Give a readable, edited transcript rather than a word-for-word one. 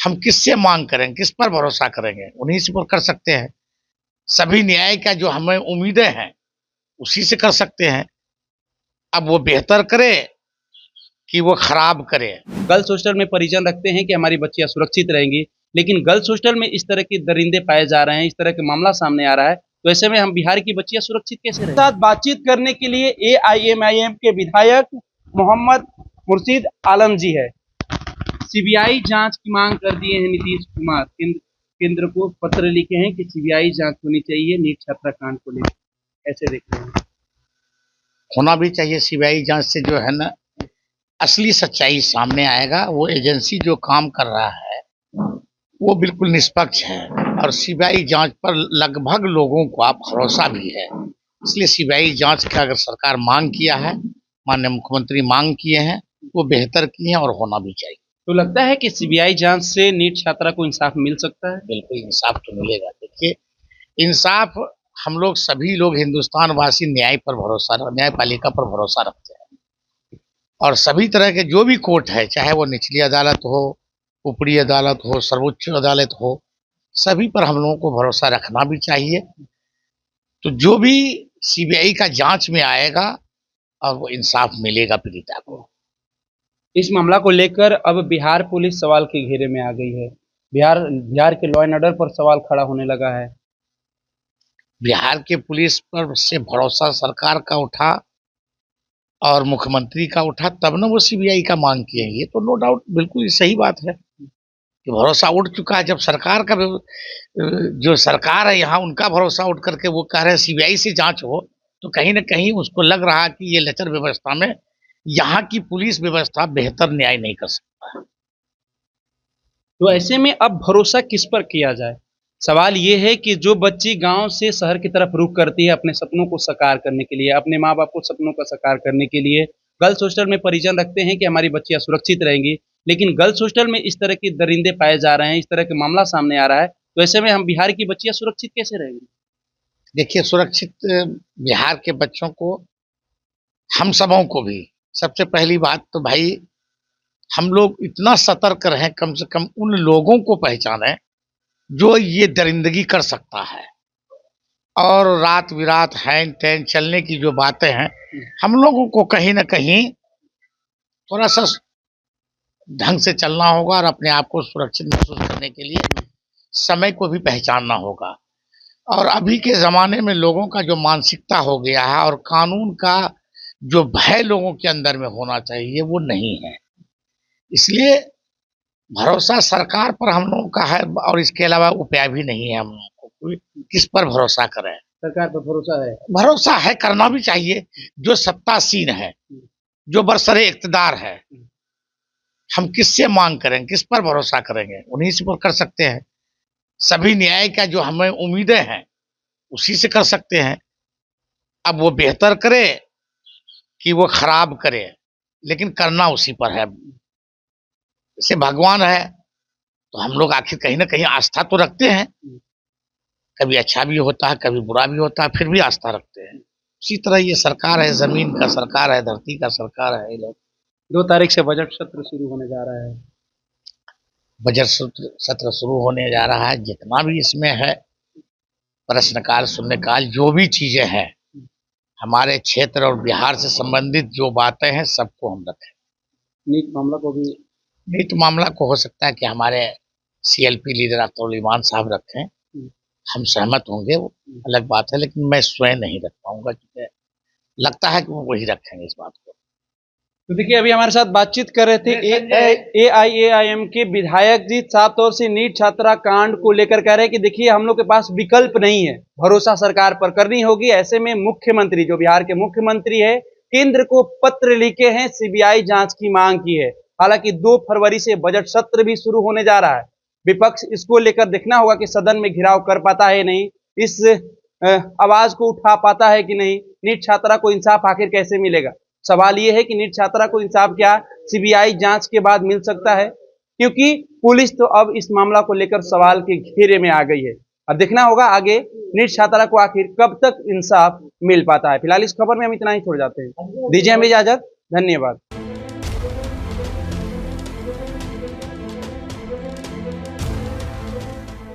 हम किससे मांग करेंगे, किस पर भरोसा करेंगे? उन्हीं से पर कर सकते हैं। सभी न्याय का जो हमें उम्मीदें हैं, उसी से कर सकते हैं। अब वो बेहतर करे कि वो खराब करे। गर्ल्स हॉस्टल में परिजन रखते हैं कि हमारी बच्चियां सुरक्षित रहेंगी, लेकिन गर्ल्स हॉस्टल में इस तरह के दरिंदे पाए जा रहे हैं, इस तरह के मामला सामने आ रहा है, तो ऐसे में हम बिहार की बच्चियां सुरक्षित कैसे रहें? साथ बातचीत करने के लिए एआईएमआईएम के विधायक मोहम्मद मुर्शीद आलम जी है। सीबीआई जांच की मांग कर दिए हैं नीतीश कुमार। केंद्र को पत्र लिखे हैं कि सीबीआई जांच होनी चाहिए नीट छात्रा कांड को लेकर। ऐसे देख रहे हैं, होना भी चाहिए। सीबीआई जांच से जो है ना, असली सच्चाई सामने आएगा। वो एजेंसी जो काम कर रहा है वो बिल्कुल निष्पक्ष है और सीबीआई जांच पर लगभग लोगों को भरोसा भी है। इसलिए सीबीआई जांच का अगर सरकार मांग किया है, माननीय मुख्यमंत्री मांग किए हैं, वो बेहतर किए हैं और होना भी चाहिए। तो लगता है कि सीबीआई जांच से नीट छात्रा को इंसाफ मिल सकता है? बिल्कुल इंसाफ तो मिलेगा। देखिए, इंसाफ हम लोग सभी लोग हिंदुस्तान वासी न्याय पर भरोसा, न्यायपालिका पर भरोसा रखते हैं और सभी तरह के जो भी कोर्ट है, चाहे वो निचली अदालत हो, ऊपरी अदालत हो, सर्वोच्च अदालत हो, सभी पर हम लोगों को भरोसा रखना भी चाहिए। तो जो भी सीबीआई का जांच में आएगा और वो इंसाफ मिलेगा पीड़िता को। इस मामला को लेकर अब बिहार पुलिस सवाल के घेरे में आ गई है। बिहार के लॉ एंड ऑर्डर पर सवाल खड़ा होने लगा है। बिहार के पुलिस पर से भरोसा सरकार का उठा और मुख्यमंत्री का उठा, तब ना वो सीबीआई का मांग किए। ये तो नो डाउट बिल्कुल सही बात है कि भरोसा उठ चुका है। जब सरकार का जो सरकार है यहाँ, उनका भरोसा उठ करके वो कह रहे हैं सीबीआई से जांच हो, तो कहीं ना कहीं उसको लग रहा है कि ये लचर व्यवस्था में यहाँ की पुलिस व्यवस्था बेहतर न्याय नहीं कर सकता है। तो ऐसे में अब भरोसा किस पर किया जाए? सवाल ये है कि जो बच्ची गांव से शहर की तरफ रुख करती है अपने सपनों को साकार करने के लिए, अपने माँ बाप को सपनों का साकार करने के लिए, गर्ल्स हॉस्टल में परिजन रखते हैं कि हमारी बच्चियां सुरक्षित रहेंगी, लेकिन गर्ल्स हॉस्टल में इस तरह के दरिंदे पाए जा रहे हैं, इस तरह के मामला सामने आ रहा है, तो ऐसे में हम बिहार की बच्चियां सुरक्षित कैसे रहेंगी? देखिए, सुरक्षित बिहार के बच्चों को, हम सबों को भी, सबसे पहली बात तो भाई हम लोग इतना सतर्क रहें, कम से कम उन लोगों को पहचानें जो ये दरिंदगी कर सकता है। और रात बिरात हैन तैन चलने की जो बातें हैं, हम लोगों को कहीं ना कहीं थोड़ा सा ढंग से चलना होगा और अपने आप को सुरक्षित महसूस करने के लिए समय को भी पहचानना होगा। और अभी के ज़माने में लोगों का जो मानसिकता हो गया है और कानून का जो भय लोगों के अंदर में होना चाहिए, वो नहीं है। इसलिए भरोसा सरकार पर हम लोगों का है और इसके अलावा उपाय भी नहीं है। हम लोगों को किस पर भरोसा करें? सरकार पर भरोसा है? भरोसा है, करना भी चाहिए। जो सत्तासीन है, जो बरसरे इक़्तिदार है, हम किससे मांग करेंगे, किस पर भरोसा करेंगे? उन्हीं से पर कर सकते हैं। सभी न्याय का जो हमें उम्मीदें हैं, उसी से कर सकते हैं। अब वो बेहतर करे कि वो खराब करे, लेकिन करना उसी पर है। जैसे भगवान है, तो हम लोग आखिर कहीं ना कहीं आस्था तो रखते हैं। कभी अच्छा भी होता है, कभी बुरा भी होता है, फिर भी आस्था रखते हैं। उसी तरह ये सरकार है, जमीन का सरकार है, धरती का सरकार है। ये लोग 2 तारीख से बजट सत्र शुरू होने जा रहा है। बजट सत्र शुरू होने जा रहा है। जितना भी इसमें है, प्रश्नकाल, शून्यकाल, जो भी चीजें हैं, हमारे क्षेत्र और बिहार से संबंधित जो बातें हैं, सबको हम रखें। नीट मामला को भी, नीट मामला को हो सकता है कि हमारे सीएलपी लीडर अब्दुल ईमान साहब रखें। हम सहमत होंगे, वो अलग बात है, लेकिन मैं स्वयं नहीं रख पाऊंगा, क्योंकि लगता है कि वो वही रखेंगे इस बात को। तो देखिए अभी हमारे साथ बातचीत कर रहे थे एआईएमआईएम के विधायक जी, साफ तौर से नीट छात्रा कांड को लेकर कह रहे हैं कि देखिए हम लोग के पास विकल्प नहीं है, भरोसा सरकार पर करनी होगी। ऐसे में मुख्यमंत्री, जो बिहार के मुख्यमंत्री है, केंद्र को पत्र लिखे हैं, सीबीआई जांच की मांग की है। हालांकि 2 फरवरी से बजट सत्र भी शुरू होने जा रहा है। विपक्ष इसको लेकर देखना होगा कि सदन में घिराव कर पाता है नहीं, इस आवाज को उठा पाता है कि नहीं, नीट छात्रा को इंसाफ आखिर कैसे मिलेगा। सवाल यह है कि नीट छात्रा को इंसाफ क्या सीबीआई जांच के बाद मिल सकता है, क्योंकि पुलिस तो अब इस मामला को लेकर सवाल के घेरे में आ गई है। अब देखना होगा आगे नीट छात्रा को आखिर कब तक इंसाफ मिल पाता है। फिलहाल इस खबर में हम इतना ही छोड़ जाते हैं। दीजिए हमें इजाजत, धन्यवाद।